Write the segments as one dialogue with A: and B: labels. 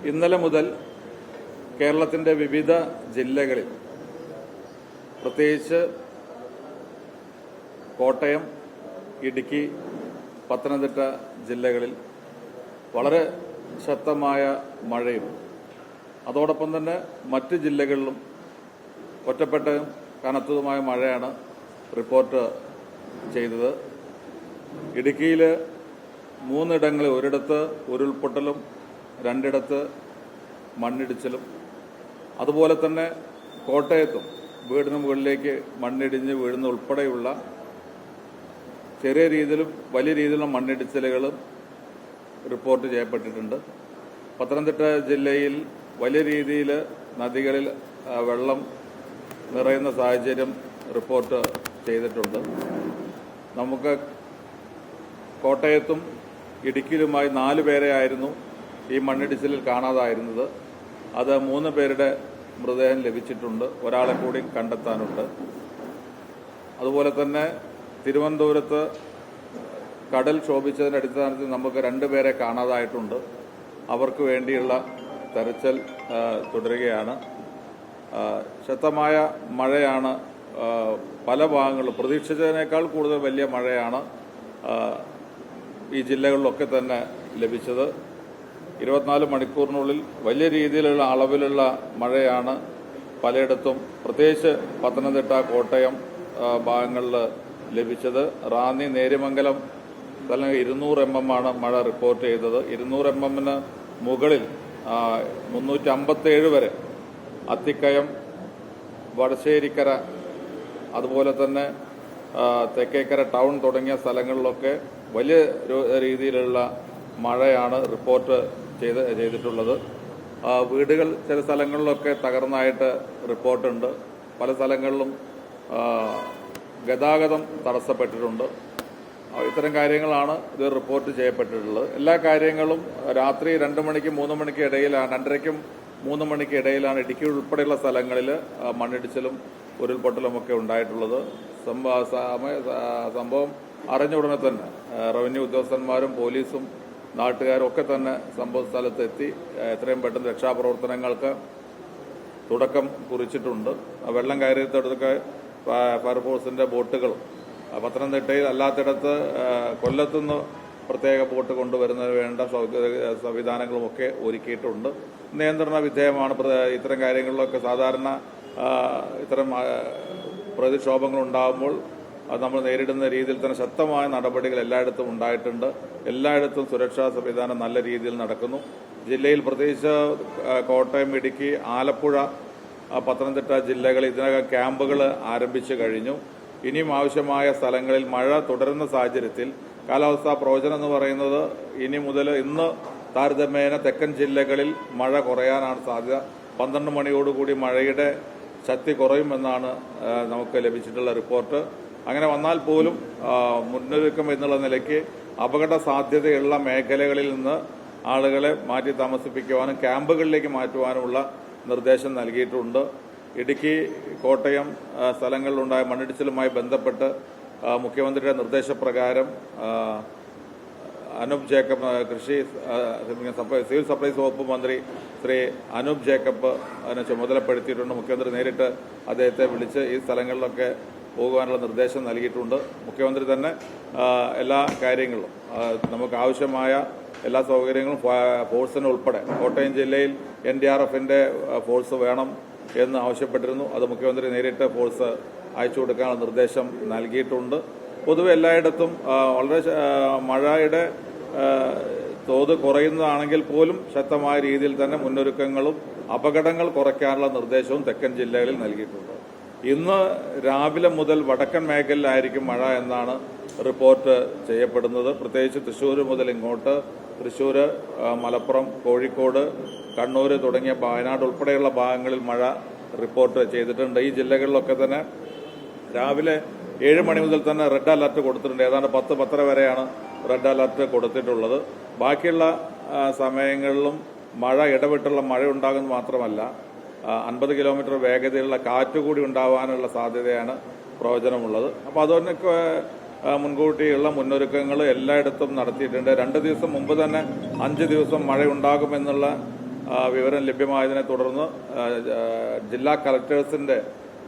A: ഇന്നലെ മുതൽ കേരളത്തിൻ്റെ വിവിധ ജില്ലകളിൽ, പ്രത്യേകിച്ച് കോട്ടയം, ഇടുക്കി, പത്തനംതിട്ട ജില്ലകളിൽ വളരെ ശക്തമായ മഴയും അതോടൊപ്പം തന്നെ മറ്റ് ജില്ലകളിലും ഒറ്റപ്പെട്ട കനത്തതുമായ മഴയാണ് റിപ്പോർട്ട് ചെയ്തത്. ഇടുക്കിയിൽ 3 ഇടങ്ങളിൽ, ഒരിടത്ത് ഉരുൾപൊട്ടലും 2 ഇടത്ത് മണ്ണിടിച്ചിലും, അതുപോലെ തന്നെ കോട്ടയത്തും വീടിന് മുകളിലേക്ക് മണ്ണിടിഞ്ഞ് വീഴുന്ന ഉൾപ്പെടെയുള്ള ചെറിയ രീതിയിലും വലിയ രീതിയിലുള്ള മണ്ണിടിച്ചിലുകളും റിപ്പോർട്ട് ചെയ്യപ്പെട്ടിട്ടുണ്ട്. പത്തനംതിട്ട ജില്ലയിൽ വലിയ രീതിയിൽ നദികളിൽ വെള്ളം നിറയുന്ന സാഹചര്യം റിപ്പോർട്ട് ചെയ്തിട്ടുണ്ട്. നമുക്ക് കോട്ടയത്തും ഇടുക്കിയിലുമായി 4 പേരെയായിരുന്നു ഈ മണ്ണിടിച്ചിലിൽ കാണാതായിരുന്നത്. അത് 3 പേരുടെ മൃതദേഹം ലഭിച്ചിട്ടുണ്ട്. ഒരാളെ കൂടി കണ്ടെത്താനുണ്ട്. അതുപോലെ തന്നെ തിരുവനന്തപുരത്ത് കടൽ ക്ഷോഭിച്ചതിന്റെ അടിസ്ഥാനത്തിൽ നമുക്ക് 2 പേരെ കാണാതായിട്ടുണ്ട്. അവർക്ക് വേണ്ടിയുള്ള തെരച്ചിൽ തുടരുകയാണ്. ശക്തമായ മഴയാണ് പല ഭാഗങ്ങളിലും, പ്രതീക്ഷിച്ചതിനേക്കാൾ കൂടുതൽ വലിയ മഴയാണ് ഈ ജില്ലകളിലൊക്കെ തന്നെ ലഭിച്ചത്. 24 മണിക്കൂറിനുള്ളിൽ വലിയ രീതിയിലുള്ള അളവിലുള്ള മഴയാണ് പലയിടത്തും, പ്രത്യേകിച്ച് പത്തനംതിട്ട, കോട്ടയം ഭാഗങ്ങളിൽ ലഭിച്ചത്. റാന്നി, നേര്യമംഗലം 200 mm ആണ് മഴ റിപ്പോർട്ട് ചെയ്തത്. 200 mm മുകളിൽ 357 വരെ അത്തിക്കയം, വടശ്ശേരിക്കര, അതുപോലെ തന്നെ തെക്കേക്കര ടൗൺ തുടങ്ങിയ സ്ഥലങ്ങളിലൊക്കെ വലിയ രീതിയിലുള്ള മഴയാണ് റിപ്പോർട്ട് ചെയ്തിട്ടുള്ളത്. വീടുകൾ ചില സ്ഥലങ്ങളിലൊക്കെ തകർന്നതായിട്ട് റിപ്പോർട്ടുണ്ട്. പല സ്ഥലങ്ങളിലും ഗതാഗതം തടസ്സപ്പെട്ടിട്ടുണ്ട്. ഇത്തരം കാര്യങ്ങളാണ് ഇത് റിപ്പോർട്ട് ചെയ്യപ്പെട്ടിട്ടുള്ളത്. എല്ലാ കാര്യങ്ങളും രാത്രി 2 മണിക്കും 3 മണിക്കും ഇടയിലാണ്, 2:30ക്കും 3 മണിക്ക് ഇടയിലാണ് ഇടുക്കി ഉൾപ്പെടെയുള്ള സ്ഥലങ്ങളിൽ മണ്ണിടിച്ചിലും ഉരുൾപൊട്ടലുമൊക്കെ ഉണ്ടായിട്ടുള്ളത്. സംഭവം അറിഞ്ഞ ഉടനെ തന്നെ റവന്യൂ ഉദ്യോഗസ്ഥന്മാരും പോലീസും നാട്ടുകാരും ഒക്കെ തന്നെ സംഭവ സ്ഥലത്തെത്തി എത്രയും പെട്ടെന്ന് രക്ഷാപ്രവർത്തനങ്ങൾക്ക് തുടക്കം കുറിച്ചിട്ടുണ്ട്. വെള്ളം കയറിയടുത്തൊക്കെ ഫയർഫോഴ്സിന്റെ ബോട്ടുകളും, പത്തനംതിട്ടയിൽ അല്ലാത്തിടത്ത് കൊല്ലത്തുനിന്ന് പ്രത്യേക ബോട്ട് കൊണ്ടുവരുന്നതിന് വേണ്ട സംവിധാനങ്ങളുമൊക്കെ ഒരുക്കിയിട്ടുണ്ട്. നിയന്ത്രണ വിധേയമാണ്. ഇത്തരം കാര്യങ്ങളിലൊക്കെ സാധാരണ ഇത്തരം പ്രതിക്ഷോഭങ്ങൾ ഉണ്ടാകുമ്പോൾ അത് നമ്മൾ നേരിടുന്ന രീതിയിൽ തന്നെ ശക്തമായ നടപടികൾ എല്ലായിടത്തും ഉണ്ടായിട്ടുണ്ട്. എല്ലായിടത്തും സുരക്ഷാ സംവിധാനം നല്ല രീതിയിൽ നടക്കുന്നു. ജില്ലയിൽ പ്രത്യേകിച്ച് കോട്ടയം, ഇടുക്കി, ആലപ്പുഴ, പത്തനംതിട്ട ജില്ലകളിൽ ഇതിനകം ക്യാമ്പുകൾ ആരംഭിച്ചു കഴിഞ്ഞു. ഇനിയും ആവശ്യമായ സ്ഥലങ്ങളിൽ മഴ തുടരുന്ന സാഹചര്യത്തിൽ കാലാവസ്ഥാ പ്രവചനം എന്ന് പറയുന്നത് ഇനി മുതൽ ഇന്ന് താരതമ്യേന തെക്കൻ ജില്ലകളിൽ മഴ കുറയാനാണ് സാധ്യത. 12 മണിയോടുകൂടി മഴയുടെ ശക്തി കുറയുമെന്നാണ് നമുക്ക് ലഭിച്ചിട്ടുള്ള റിപ്പോർട്ട്. അങ്ങനെ വന്നാൽ പോലും മുന്നൊരുക്കം എന്നുള്ള നിലയ്ക്ക് അപകട സാധ്യതയുള്ള മേഖലകളിൽ നിന്ന് ആളുകളെ മാറ്റി താമസിപ്പിക്കുവാനും ക്യാമ്പുകളിലേക്ക് മാറ്റുവാനുമുള്ള നിർദ്ദേശം നൽകിയിട്ടുണ്ട്. ഇടുക്കി, കോട്ടയം സ്ഥലങ്ങളിലുണ്ടായ മണ്ണിടിച്ചിലുമായി ബന്ധപ്പെട്ട് മുഖ്യമന്ത്രിയുടെ നിർദ്ദേശപ്രകാരം അനൂപ് ജേക്കബ്, സിവിൽ സപ്ലൈസ് വകുപ്പ് മന്ത്രി ശ്രീ അനൂപ് ജേക്കബ് അതിനെ ചുമതലപ്പെടുത്തിയിട്ടുണ്ട്. മുഖ്യമന്ത്രി നേരിട്ട് അദ്ദേഹത്തെ വിളിച്ച് ഈ സ്ഥലങ്ങളിലൊക്കെ പോകുവാനുള്ള നിർദ്ദേശം നൽകിയിട്ടുണ്ട്. മുഖ്യമന്ത്രി തന്നെ എല്ലാ കാര്യങ്ങളും നമുക്ക് ആവശ്യമായ എല്ലാ സൗകര്യങ്ങളും ഫോഴ്സിന് ഉൾപ്പെടെ കോട്ടയം ജില്ലയിൽ NDRFന്റെ ഫോഴ്സ് വേണം എന്ന് ആവശ്യപ്പെട്ടിരുന്നു. അത് മുഖ്യമന്ത്രി നേരിട്ട് ഫോഴ്സ് അയച്ചു കൊടുക്കാനുള്ള നിർദ്ദേശം നൽകിയിട്ടുണ്ട്. പൊതുവെ എല്ലായിടത്തും വളരെ മഴയുടെ തോത് കുറയുന്നതാണെങ്കിൽ പോലും ശക്തമായ രീതിയിൽ തന്നെ മുന്നൊരുക്കങ്ങളും അപകടങ്ങൾ കുറയ്ക്കാനുള്ള നിർദ്ദേശവും തെക്കൻ ജില്ലകളിൽ നൽകിയിട്ടുണ്ട്. ഇന്ന് രാവിലെ മുതൽ വടക്കൻ മേഖലയിലായിരിക്കും മഴ എന്നാണ് റിപ്പോർട്ട് ചെയ്യപ്പെടുന്നത്. പ്രത്യേകിച്ച് തൃശ്ശൂർ മുതൽ ഇങ്ങോട്ട്, തൃശ്ശൂർ, മലപ്പുറം, കോഴിക്കോട്, കണ്ണൂർ തുടങ്ങിയ വയനാട് ഉൾപ്പെടെയുള്ള ഭാഗങ്ങളിൽ മഴ റിപ്പോർട്ട് ചെയ്തിട്ടുണ്ട്. ഈ ജില്ലകളിലൊക്കെ തന്നെ രാവിലെ 7 മണി മുതൽ തന്നെ റെഡ് അലർട്ട് കൊടുത്തിട്ടുണ്ട്. ഏതാണ്ട് 10-10:30 വരെയാണ് റെഡ് അലർട്ട് കൊടുത്തിട്ടുള്ളത്. ബാക്കിയുള്ള സമയങ്ങളിലും മഴ ഇടവിട്ടുള്ള മഴ ഉണ്ടാകുന്നത് മാത്രമല്ല 50 കിലോമീറ്റർ വേഗതയിലുള്ള കാറ്റുകൂടി ഉണ്ടാവാനുള്ള സാധ്യതയാണ് പ്രവചനമുള്ളത്. അപ്പോൾ അതുകൊണ്ടൊക്കെ മുൻകൂട്ടിയുള്ള മുന്നൊരുക്കങ്ങൾ എല്ലായിടത്തും നടത്തിയിട്ടുണ്ട്. 2 ദിവസം മുമ്പ് തന്നെ 5 ദിവസം മഴയുണ്ടാകുമെന്നുള്ള വിവരം ലഭ്യമായതിനെ തുടർന്ന് ജില്ലാ കളക്ടേഴ്സിൻ്റെ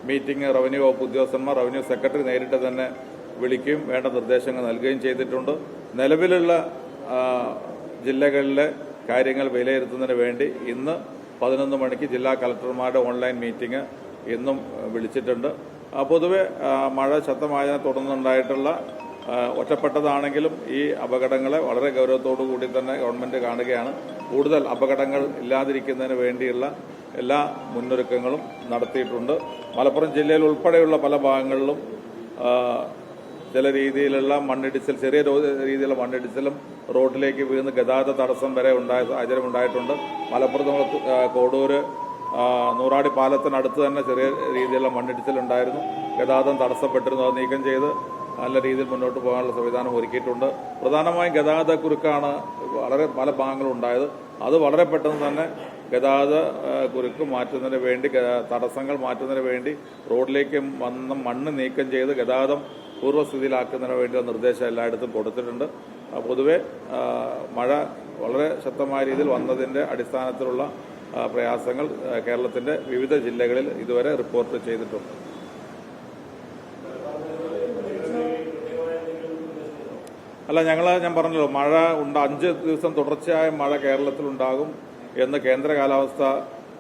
A: മീറ്റിംഗ് റവന്യൂ വകുപ്പ് ഉദ്യോഗസ്ഥന്മാർ റവന്യൂ സെക്രട്ടറി നേരിട്ട് തന്നെ വിളിക്കുകയും വേണ്ട നിർദ്ദേശങ്ങൾ നൽകുകയും ചെയ്തിട്ടുണ്ട്. നിലവിലുള്ള ജില്ലകളിലെ കാര്യങ്ങൾ വിലയിരുത്തുന്നതിന് വേണ്ടി ഇന്ന് 11 മണിക്ക് ജില്ലാ കളക്ടർമാരുടെ ഓൺലൈൻ മീറ്റിംഗ് ഇന്നും വിളിച്ചിട്ടുണ്ട്. പൊതുവെ മഴ ശക്തമായതിനെ തുടർന്നുണ്ടായിട്ടുള്ള ഒറ്റപ്പെട്ടതാണെങ്കിലും ഈ അപകടങ്ങളെ വളരെ ഗൗരവത്തോടു കൂടി തന്നെ ഗവൺമെന്റ് കാണുകയാണ്. കൂടുതൽ അപകടങ്ങൾ ഇല്ലാതിരിക്കുന്നതിന് വേണ്ടിയുള്ള എല്ലാ മുന്നൊരുക്കങ്ങളും നടത്തിയിട്ടുണ്ട്. മലപ്പുറം ജില്ലയിൽ ഉൾപ്പെടെയുള്ള പല ഭാഗങ്ങളിലും ചില രീതിയിലുള്ള മണ്ണിടിച്ചിൽ, ചെറിയ രീതിയിലുള്ള മണ്ണിടിച്ചിലും റോഡിലേക്ക് വീണ് ഗതാഗത തടസ്സം വരെ ഉണ്ടായ സാഹചര്യം ഉണ്ടായിട്ടുണ്ട്. മലപ്പുറത്ത് കോടൂര് നൂറാടി പാലത്തിനടുത്ത് തന്നെ ചെറിയ രീതിയിലുള്ള മണ്ണിടിച്ചിലുണ്ടായിരുന്നു. ഗതാഗതം തടസ്സപ്പെട്ടിരുന്നു. അത് നീക്കം ചെയ്ത് നല്ല രീതിയിൽ മുന്നോട്ട് പോകാനുള്ള സംവിധാനം ഒരുക്കിയിട്ടുണ്ട്. പ്രധാനമായും ഗതാഗത കുരുക്കാണ് വളരെ പല ഭാഗങ്ങളും ഉണ്ടായത്. അത് വളരെ പെട്ടെന്ന് തന്നെ ഗതാഗത കുരുക്ക് മാറ്റുന്നതിന് വേണ്ടി, തടസ്സങ്ങൾ മാറ്റുന്നതിന് വേണ്ടി റോഡിലേക്ക് വന്ന മണ്ണ് നീക്കം ചെയ്ത് ഗതാഗതം പൂർവ്വസ്ഥിതിയിലാക്കുന്നതിന് വേണ്ടിയുള്ള നിർദ്ദേശം എല്ലായിടത്തും കൊടുത്തിട്ടുണ്ട്. പൊതുവെ മഴ വളരെ ശക്തമായ രീതിയിൽ വന്നതിന്റെ അടിസ്ഥാനത്തിലുള്ള പ്രയാസങ്ങൾ കേരളത്തിന്റെ വിവിധ ജില്ലകളിൽ ഇതുവരെ റിപ്പോർട്ട് ചെയ്തിട്ടുണ്ട്. അല്ല, ഞാൻ പറഞ്ഞല്ലോ, മഴ 5 ദിവസം തുടർച്ചയായ മഴ കേരളത്തിലുണ്ടാകും എന്ന് കേന്ദ്ര കാലാവസ്ഥാ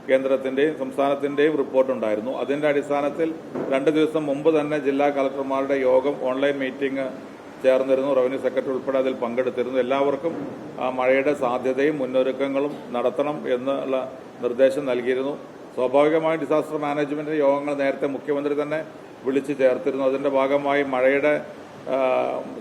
A: കേന്ദ്രത്തിന്റെയും സംസ്ഥാനത്തിന്റെയും റിപ്പോർട്ടുണ്ടായിരുന്നു. അതിന്റെ അടിസ്ഥാനത്തിൽ 2 ദിവസം മുമ്പ് തന്നെ ജില്ലാ കളക്ടർമാരുടെ യോഗം, ഓൺലൈൻ മീറ്റിംഗ് ചേർന്നിരുന്നു. റവന്യൂ സെക്രട്ടറി ഉൾപ്പെടെ അതിൽ പങ്കെടുത്തിരുന്നു. എല്ലാവർക്കും മഴയുടെ സാധ്യതയും മുന്നൊരുക്കങ്ങളും നടത്തണം എന്നുള്ള നിർദ്ദേശം നൽകിയിരുന്നു. സ്വാഭാവികമായും ഡിസാസ്റ്റർ മാനേജ്മെന്റ് യോഗങ്ങൾ നേരത്തെ മുഖ്യമന്ത്രി തന്നെ വിളിച്ചു ചേർത്തിരുന്നു. അതിന്റെ ഭാഗമായി മഴയുടെ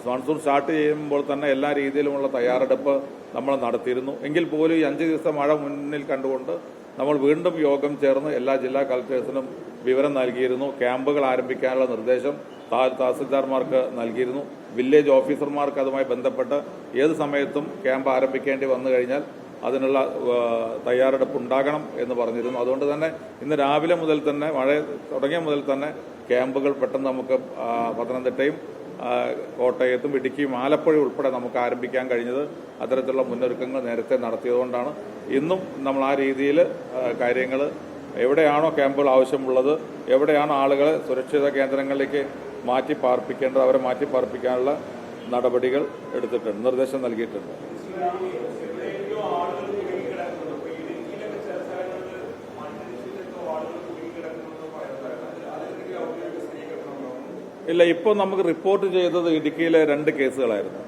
A: മൺസൂൺ സ്റ്റാർട്ട് ചെയ്യുമ്പോൾ തന്നെ എല്ലാ രീതിയിലുമുള്ള തയ്യാറെടുപ്പ് നമ്മൾ നടത്തിയിരുന്നു. എങ്കിൽ പോലും ഈ 5 ദിവസം മഴ മുന്നിൽ കണ്ടുകൊണ്ട് നമ്മൾ വീണ്ടും യോഗം ചേർന്ന് എല്ലാ ജില്ലാ കളക്ടേഴ്സിനും വിവരം നൽകിയിരുന്നു. ക്യാമ്പുകൾ ആരംഭിക്കാനുള്ള നിർദ്ദേശം തഹസിൽദാർമാർക്ക് നൽകിയിരുന്നു. വില്ലേജ് ഓഫീസർമാർക്ക് അതുമായി ബന്ധപ്പെട്ട് ഏത് സമയത്തും ക്യാമ്പ് ആരംഭിക്കേണ്ടി വന്നു കഴിഞ്ഞാൽ അതിനുള്ള തയ്യാറെടുപ്പ് ഉണ്ടാകണം എന്ന് പറഞ്ഞിരുന്നു. അതുകൊണ്ട് തന്നെ ഇന്ന് രാവിലെ മുതൽ തന്നെ, മഴ തുടങ്ങിയ മുതൽ തന്നെ ക്യാമ്പുകൾ പെട്ടെന്ന് നമുക്ക് പത്തനംതിട്ടയും കോട്ടയത്തും ഇടുക്കിയും ആലപ്പുഴയും ഉൾപ്പെടെ നമുക്ക് ആരംഭിക്കാൻ കഴിഞ്ഞത് അത്തരത്തിലുള്ള മുന്നൊരുക്കങ്ങൾ നേരത്തെ നടത്തിയതുകൊണ്ടാണ്. ഇന്നും നമ്മൾ ആ രീതിയിൽ കാര്യങ്ങൾ, എവിടെയാണോ ക്യാമ്പുകൾ ആവശ്യമുള്ളത്, എവിടെയാണോ ആളുകളെ സുരക്ഷിത കേന്ദ്രങ്ങളിലേക്ക് മാറ്റി പാർപ്പിക്കേണ്ടത്, അവരെ മാറ്റി പാർപ്പിക്കാനുള്ള നടപടികൾ എടുത്തിട്ടുണ്ട്, നിർദ്ദേശം നൽകിയിട്ടുണ്ട്. ഇല്ല, ഇപ്പോൾ നമുക്ക് റിപ്പോർട്ട് ചെയ്തത് ഇടുക്കിയിലെ 2 കേസുകളായിരുന്നു.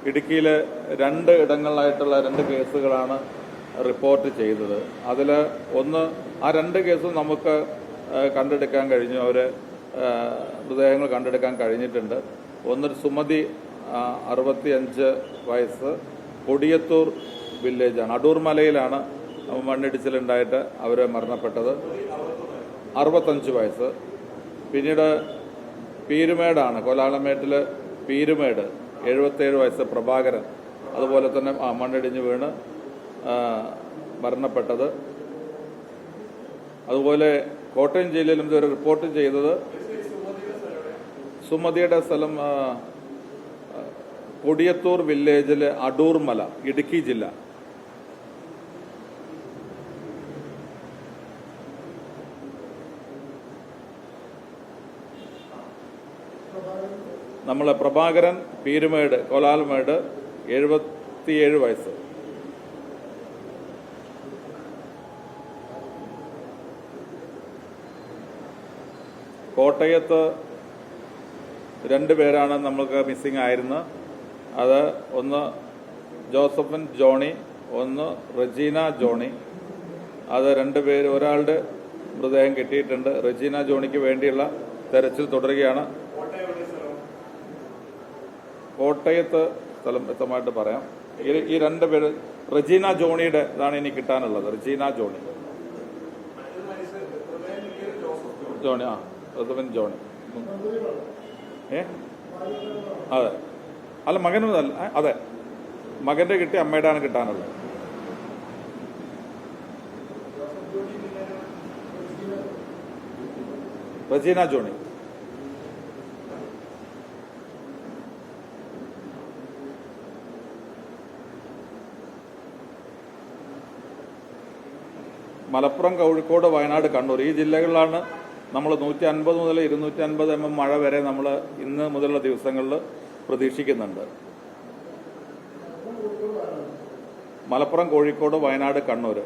A: ഇടുക്കിയിലെ 2 ഇടങ്ങളിലായിട്ടുള്ള 2 കേസുകളാണ് റിപ്പോർട്ട് ചെയ്തത്. അതിൽ ഒന്ന്, ആ 2 കേസും നമുക്ക് കണ്ടെടുക്കാൻ കഴിഞ്ഞു. അവര് മൃതദേഹങ്ങൾ കണ്ടെടുക്കാൻ കഴിഞ്ഞിട്ടുണ്ട്. ഒന്നൊരു സുമതി 65 വയസ്സ്, കൊടിയത്തൂർ വില്ലേജാണ്, അടൂർ മലയിലാണ് മണ്ണിടിച്ചിലുണ്ടായിട്ട് അവർ മരണപ്പെട്ടത്. 65 വയസ്സ്. പിന്നീട് പീരുമേടാണ്, കോലാലമേട്ടില് പീരുമേട് 77 വയസ്സ് പ്രഭാകരൻ, അതുപോലെ തന്നെ മണ്ണിടിഞ്ഞ് വീണ് മരണപ്പെട്ടത്. അതുപോലെ കോട്ടയം ജില്ലയിലും ഇതുവരെ റിപ്പോർട്ട് ചെയ്തത് സുമതിയുടെ സ്ഥലം കൊടിയത്തൂർ വില്ലേജിലെ അടൂർ മല, ഇടുക്കി ജില്ല. നമ്മളെ പ്രഭാകരൻ പീരുമേട്, കോലാൽമേട് 77 വയസ്സ്. കോട്ടയത്ത് 2 പേരാണ് നമുക്ക് മിസ്സിംഗ് ആയിരുന്നത്. അത് ഒന്ന് ജോസഫൻ ജോണി, ഒന്ന് റജീന ജോണി. അത് 2 പേര്, ഒരാളുടെ മൃതദേഹം കിട്ടിയിട്ടുണ്ട്. റജീന ജോണിക്ക് വേണ്ടിയുള്ള തെരച്ചിൽ തുടരുകയാണ്. കോട്ടയത്ത് സ്ഥലം വ്യക്തമായിട്ട് പറയാം. ഈ 2 പേര്, റജീന ജോണിയുടെ ഇതാണ് ഇനി കിട്ടാനുള്ളത്. റജീന ജോണി, ജോണി ജോസഫൻ ജോണി. അതെ, അല്ല മകനും അല്ല, അതെ മകന്റെ കിട്ടി, അമ്മയുടെയാണ് കിട്ടാനുള്ളത്. റജീന ജോണി. മലപ്പുറം, കോഴിക്കോട്, വയനാട്, കണ്ണൂർ ഈ ജില്ലകളിലാണ് നമ്മൾ 150 മുതൽ 250 mm മഴ വരെ നമ്മൾ ഇന്ന് മുതലുള്ള ദിവസങ്ങളിൽ പ്രതീക്ഷിക്കുന്നുണ്ട്. മലപ്പുറം, കോഴിക്കോട്, വയനാട്, കണ്ണൂർ.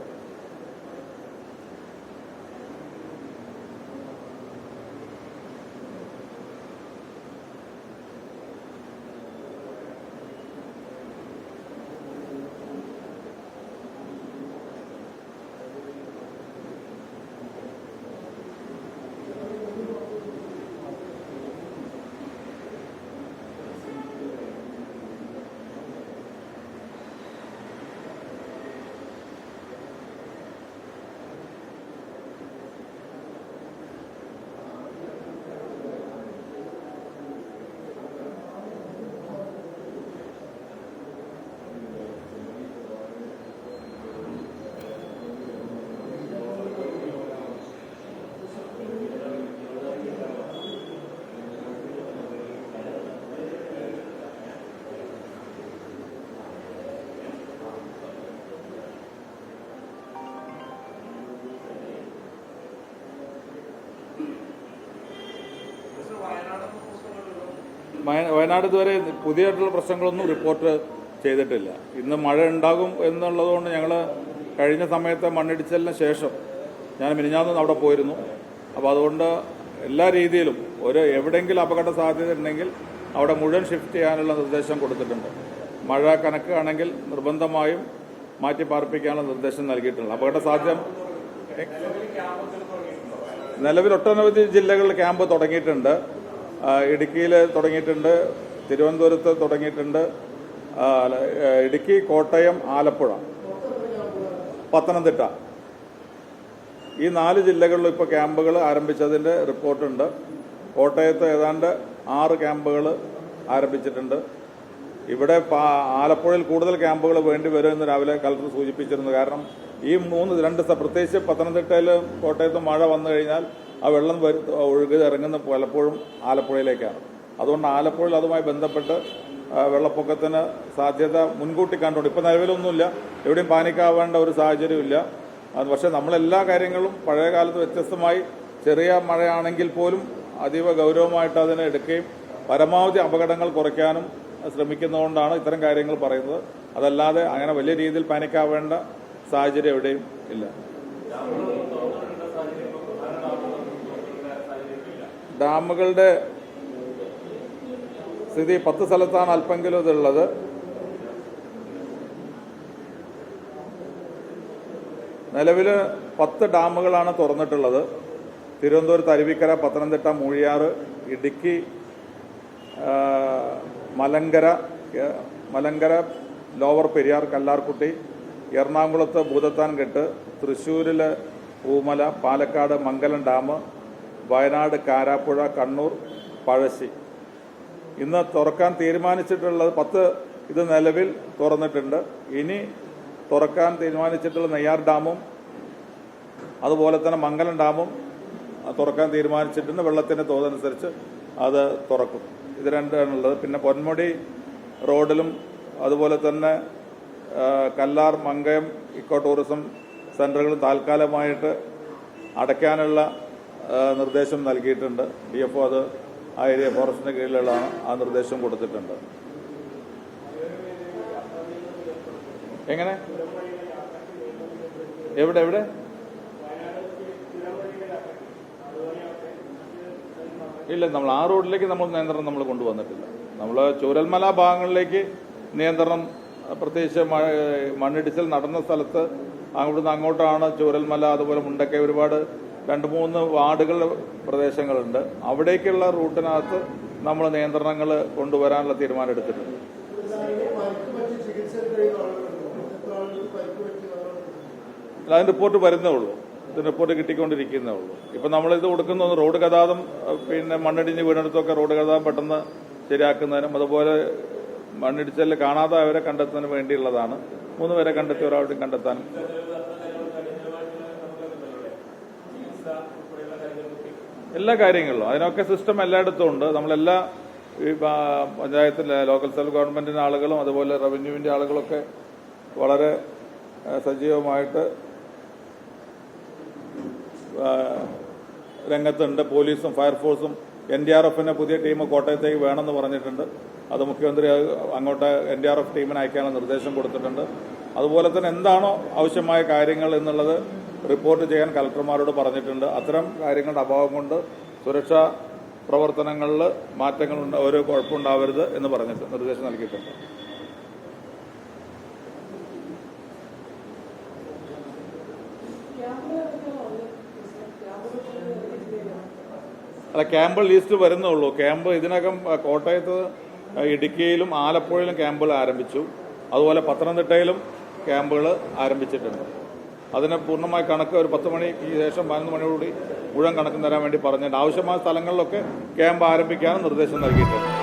A: വയനാട് ഇതുവരെ പുതിയതായിട്ടുള്ള പ്രശ്നങ്ങളൊന്നും റിപ്പോർട്ട് ചെയ്തിട്ടില്ല. ഇന്ന് മഴ ഉണ്ടാകും എന്നുള്ളതുകൊണ്ട് ഞങ്ങൾ കഴിഞ്ഞ സമയത്തെ മണ്ണിടിച്ചലിന് ശേഷം ഞാൻ മിനിഞ്ഞാന്ന് അവിടെ പോയിരുന്നു. അപ്പോൾ അതുകൊണ്ട് എല്ലാ രീതിയിലും എവിടെയെങ്കിലും അപകട സാധ്യത ഉണ്ടെങ്കിൽ അവിടെ മുഴുവൻ ഷിഫ്റ്റ് ചെയ്യാനുള്ള നിർദ്ദേശം കൊടുത്തിട്ടുണ്ട്. മഴ കനക്കുകയാണെങ്കിൽ നിർബന്ധമായും മാറ്റി പാർപ്പിക്കാനുള്ള നിർദ്ദേശം നൽകിയിട്ടുണ്ട്. അപകട സാധ്യത നിലവിൽ ഒട്ടനവധി ജില്ലകളിൽ ക്യാമ്പ് തുടങ്ങിയിട്ടുണ്ട്. ഇടുക്കിയിൽ തുടങ്ങിയിട്ടുണ്ട്, തിരുവനന്തപുരത്ത് തുടങ്ങിയിട്ടുണ്ട്, ഇടുക്കി, കോട്ടയം, ആലപ്പുഴ, പത്തനംതിട്ട ഈ 4 ജില്ലകളിലും ഇപ്പോൾ ക്യാമ്പുകൾ ആരംഭിച്ചതിൻ്റെ റിപ്പോർട്ടുണ്ട്. കോട്ടയത്ത് ഏതാണ്ട് 6 ക്യാമ്പുകൾ ആരംഭിച്ചിട്ടുണ്ട്. ഇവിടെ ആലപ്പുഴയിൽ കൂടുതൽ ക്യാമ്പുകൾ വേണ്ടി വരുമെന്ന് രാവിലെ കളക്ടർ സൂചിപ്പിച്ചിരുന്നു. കാരണം ഈ 2 പ്രത്യേകിച്ച് പത്തനംതിട്ടയിലും കോട്ടയത്തും മഴ വന്നു കഴിഞ്ഞാൽ ആ വെള്ളം ഒഴുകി ഇറങ്ങുന്ന പലപ്പോഴും ആലപ്പുഴയിലേക്കാണ്. അതുകൊണ്ട് ആലപ്പുഴയിൽ അതുമായി ബന്ധപ്പെട്ട് വെള്ളപ്പൊക്കത്തിന് സാധ്യത മുൻകൂട്ടി കണ്ടുകൊണ്ട് ഇപ്പം നിലവിലൊന്നുമില്ല, എവിടെയും പാനിക്കാവേണ്ട ഒരു സാഹചര്യമില്ല. പക്ഷേ നമ്മളെല്ലാ കാര്യങ്ങളും പഴയ കാലത്ത് വ്യത്യസ്തമായി ചെറിയ മഴയാണെങ്കിൽ പോലും അതീവ ഗൗരവമായിട്ട് അതിനെ എടുക്കുകയും പരമാവധി അപകടങ്ങൾ കുറയ്ക്കാനും ശ്രമിക്കുന്നതുകൊണ്ടാണ് ഇത്തരം കാര്യങ്ങൾ പറയുന്നത്. അതല്ലാതെ അങ്ങനെ വലിയ രീതിയിൽ പാനിക്കാവേണ്ട സാഹചര്യം എവിടെയും ഇല്ല. ഡാമുകളുടെ സ്ഥിതി 10 സ്ഥലത്താണ് അല്പെങ്കിലും ഇതുള്ളത്. നിലവിൽ 10 ഡാമുകളാണ് തുറന്നിട്ടുള്ളത്. തിരുവനന്തപുരത്ത് അരുവിക്കര, പത്തനംതിട്ട മൂഴിയാറ്, ഇടുക്കി മലങ്കര ലോവർ പെരിയാർ കല്ലാർകുട്ടി, എറണാകുളത്ത് ഭൂതത്താൻകെട്ട്, തൃശ്ശൂരിൽ പൂമല, പാലക്കാട് മംഗലം ഡാം, വയനാട് കാരാപ്പുഴ, കണ്ണൂർ പഴശ്ശി. ഇന്ന് തുറക്കാൻ തീരുമാനിച്ചിട്ടുള്ളത് 10 ഇത് നിലവിൽ തുറന്നിട്ടുണ്ട്. ഇനി തുറക്കാൻ തീരുമാനിച്ചിട്ടുള്ള നെയ്യാർ ഡാമും അതുപോലെ തന്നെ മംഗലം ഡാമും തുറക്കാൻ തീരുമാനിച്ചിട്ടുണ്ട്. വെള്ളത്തിൻ്റെ തോതനുസരിച്ച് അത് തുറക്കും. ഇത് രണ്ടാണുള്ളത്. പിന്നെ പൊന്മുടി റോഡിലും അതുപോലെ തന്നെ കല്ലാർ, മങ്കയം ഇക്കോ ടൂറിസം സെൻ്ററുകളും താൽക്കാലികമായിട്ട് അടയ്ക്കാനുള്ള നിർദ്ദേശം നൽകിയിട്ടുണ്ട്. DFO അത് ആ ഏരിയ ഫോറസ്റ്റിൻ്റെ കീഴിലുള്ളതാണ്, ആ നിർദ്ദേശം കൊടുത്തിട്ടുണ്ട്. എങ്ങനെ എവിടെ ഇല്ല, നമ്മൾ ആ റോഡിലേക്ക് നമ്മൾ നിയന്ത്രണം നമ്മൾ കൊണ്ടുവന്നിട്ടില്ല. നമ്മൾ ചൂരൽമല ഭാഗങ്ങളിലേക്ക് നിയന്ത്രണം, പ്രത്യേകിച്ച് മണ്ണിടിച്ചിൽ നടന്ന സ്ഥലത്ത് അവിടുന്ന് അങ്ങോട്ടാണ് ചൂരൽമല, അതുപോലെ മുണ്ടക്കൈ, ഒരുപാട് 2-3 വാർഡുകളുടെ പ്രദേശങ്ങളുണ്ട്. അവിടേക്കുള്ള റൂട്ടിനകത്ത് നമ്മൾ നിയന്ത്രണങ്ങൾ കൊണ്ടുവരാനുള്ള തീരുമാനം എടുത്തിട്ടുണ്ട്. അതിന് റിപ്പോർട്ട് വരുന്നേ ഉള്ളൂ. ഇത് റിപ്പോർട്ട് കിട്ടിക്കൊണ്ടിരിക്കുന്നേ ഉള്ളൂ. ഇപ്പം നമ്മളിത് കൊടുക്കുന്ന റോഡ് ഗതാഗതം, പിന്നെ മണ്ണിടിഞ്ഞ് വീണെടുത്തൊക്കെ റോഡ് ഗതാഗതം പെട്ടെന്ന് ശരിയാക്കുന്നതിനും അതുപോലെ മണ്ണിടിച്ചലിൽ കാണാതായവരെ കണ്ടെത്തുന്നതിന് വേണ്ടിയുള്ളതാണ്. 3 പേരെ കണ്ടെത്തി, ഒരാളുടെയും കണ്ടെത്താനും. എല്ലാ കാര്യങ്ങളിലും അതിനൊക്കെ സിസ്റ്റം എല്ലായിടത്തും ഉണ്ട്. നമ്മളെല്ലാ പഞ്ചായത്തിലെ ലോക്കൽ സെൽഫ് ഗവൺമെന്റിന്റെ ആളുകളും അതുപോലെ റവന്യൂവിന്റെ ആളുകളൊക്കെ വളരെ സജീവമായിട്ട് രംഗത്തുണ്ട്. പോലീസും ഫയർഫോഴ്സും NDRFന്റെ പുതിയ ടീം കോട്ടയത്തേക്ക് വേണമെന്ന് പറഞ്ഞിട്ടുണ്ട്. അത് മുഖ്യമന്ത്രി അങ്ങോട്ട് NDRF ടീമിന് അയക്കാനുള്ള നിർദ്ദേശം കൊടുത്തിട്ടുണ്ട്. അതുപോലെ തന്നെ എന്താണോ ആവശ്യമായ കാര്യങ്ങൾ എന്നുള്ളത് റിപ്പോർട്ട് ചെയ്യാൻ കളക്ടർമാരോട് പറഞ്ഞിട്ടുണ്ട്. അത്തരം കാര്യങ്ങളുടെ അഭാവം കൊണ്ട് സുരക്ഷാ പ്രവർത്തനങ്ങളിൽ മാറ്റങ്ങൾ ഒരു കുഴപ്പമുണ്ടാവരുത് എന്ന് പറഞ്ഞിട്ട് നിർദ്ദേശം നൽകിയിട്ടുണ്ട്. അല്ല, ക്യാമ്പ് ലിസ്റ്റ് വരുന്നുള്ളൂ. ക്യാമ്പ് ഇതിനകം കോട്ടയത്ത്, ഇടുക്കിയിലും ആലപ്പുഴയിലും ക്യാമ്പുകൾ ആരംഭിച്ചു. അതുപോലെ പത്തനംതിട്ടയിലും ക്യാമ്പുകൾ ആരംഭിച്ചിട്ടുണ്ട്. അതിന് പൂർണ്ണമായ കണക്ക് ഒരു 10 മണിക്ക് ശേഷം 11 മണിയോടുകൂടി മുഴുവൻ കണക്ക് തരാൻ വേണ്ടി പറഞ്ഞിട്ടുണ്ട്. ആവശ്യമായ സ്ഥലങ്ങളിലൊക്കെ ക്യാമ്പ് ആരംഭിക്കാനും നിർദ്ദേശം നൽകിയിട്ടുണ്ട്.